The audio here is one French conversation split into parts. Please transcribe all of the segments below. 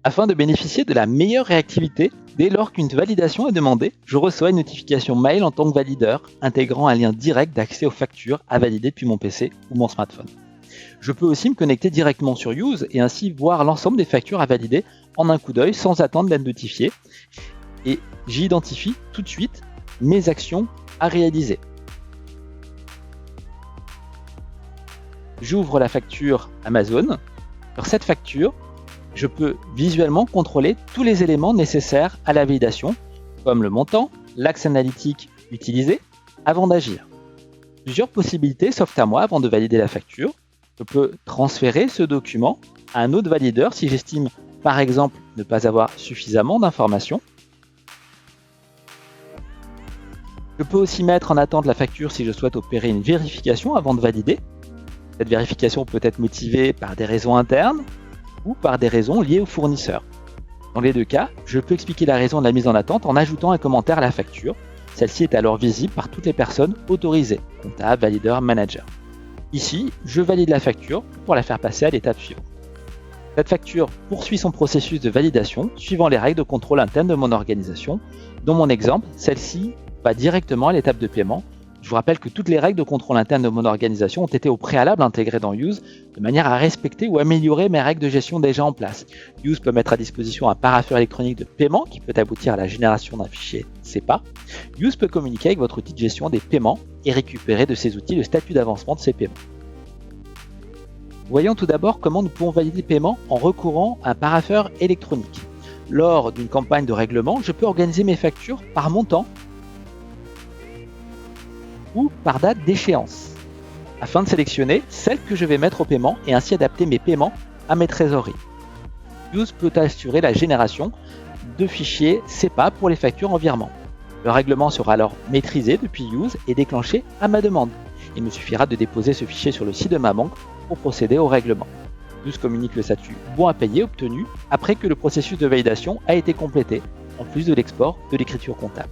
Afin de bénéficier de la meilleure réactivité, dès lors qu'une validation est demandée, je reçois une notification mail en tant que valideur, intégrant un lien direct d'accès aux factures à valider depuis mon PC ou mon smartphone. Je peux aussi me connecter directement sur Use et ainsi voir l'ensemble des factures à valider en un coup d'œil sans attendre d'être notifié. Et j'identifie tout de suite mes actions à réaliser. J'ouvre la facture Amazon. Sur cette facture, je peux visuellement contrôler tous les éléments nécessaires à la validation, comme le montant, l'axe analytique utilisé, avant d'agir. Plusieurs possibilités s'offrent à moi avant de valider la facture. Je peux transférer ce document à un autre valideur si j'estime, par exemple, ne pas avoir suffisamment d'informations. Je peux aussi mettre en attente la facture si je souhaite opérer une vérification avant de valider. Cette vérification peut être motivée par des raisons internes ou par des raisons liées au fournisseur. Dans les deux cas, je peux expliquer la raison de la mise en attente en ajoutant un commentaire à la facture. Celle-ci est alors visible par toutes les personnes autorisées, comptable, valideur, manager. Ici, je valide la facture pour la faire passer à l'étape suivante. Cette facture poursuit son processus de validation suivant les règles de contrôle interne de mon organisation. Dans mon exemple, celle-ci va directement à l'étape de paiement. Je vous rappelle que toutes les règles de contrôle interne de mon organisation ont été au préalable intégrées dans Use de manière à respecter ou améliorer mes règles de gestion déjà en place. Use peut mettre à disposition un parapheur électronique de paiement qui peut aboutir à la génération d'un fichier CEPA. Use peut communiquer avec votre outil de gestion des paiements et récupérer de ces outils le statut d'avancement de ces paiements. Voyons tout d'abord comment nous pouvons valider les paiements en recourant à un parapheur électronique. Lors d'une campagne de règlement, je peux organiser mes factures par montant ou par date d'échéance, afin de sélectionner celle que je vais mettre au paiement et ainsi adapter mes paiements à mes trésoreries. Use peut assurer la génération de fichiers CEPA pour les factures en virement. Le règlement sera alors maîtrisé depuis Use et déclenché à ma demande. Il me suffira de déposer ce fichier sur le site de ma banque pour procéder au règlement. Use communique le statut bon à payer obtenu après que le processus de validation a été complété, en plus de l'export de l'écriture comptable.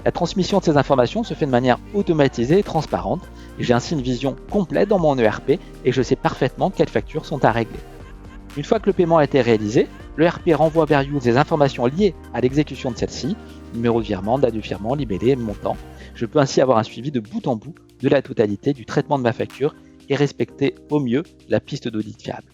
La transmission de ces informations se fait de manière automatisée et transparente. J'ai ainsi une vision complète dans mon ERP et je sais parfaitement quelles factures sont à régler. Une fois que le paiement a été réalisé, le ERP renvoie vers Use des informations liées à l'exécution de celle-ci, numéro de virement, date de virement, libellé, montant. Je peux ainsi avoir un suivi de bout en bout de la totalité du traitement de ma facture et respecter au mieux la piste d'audit fiable.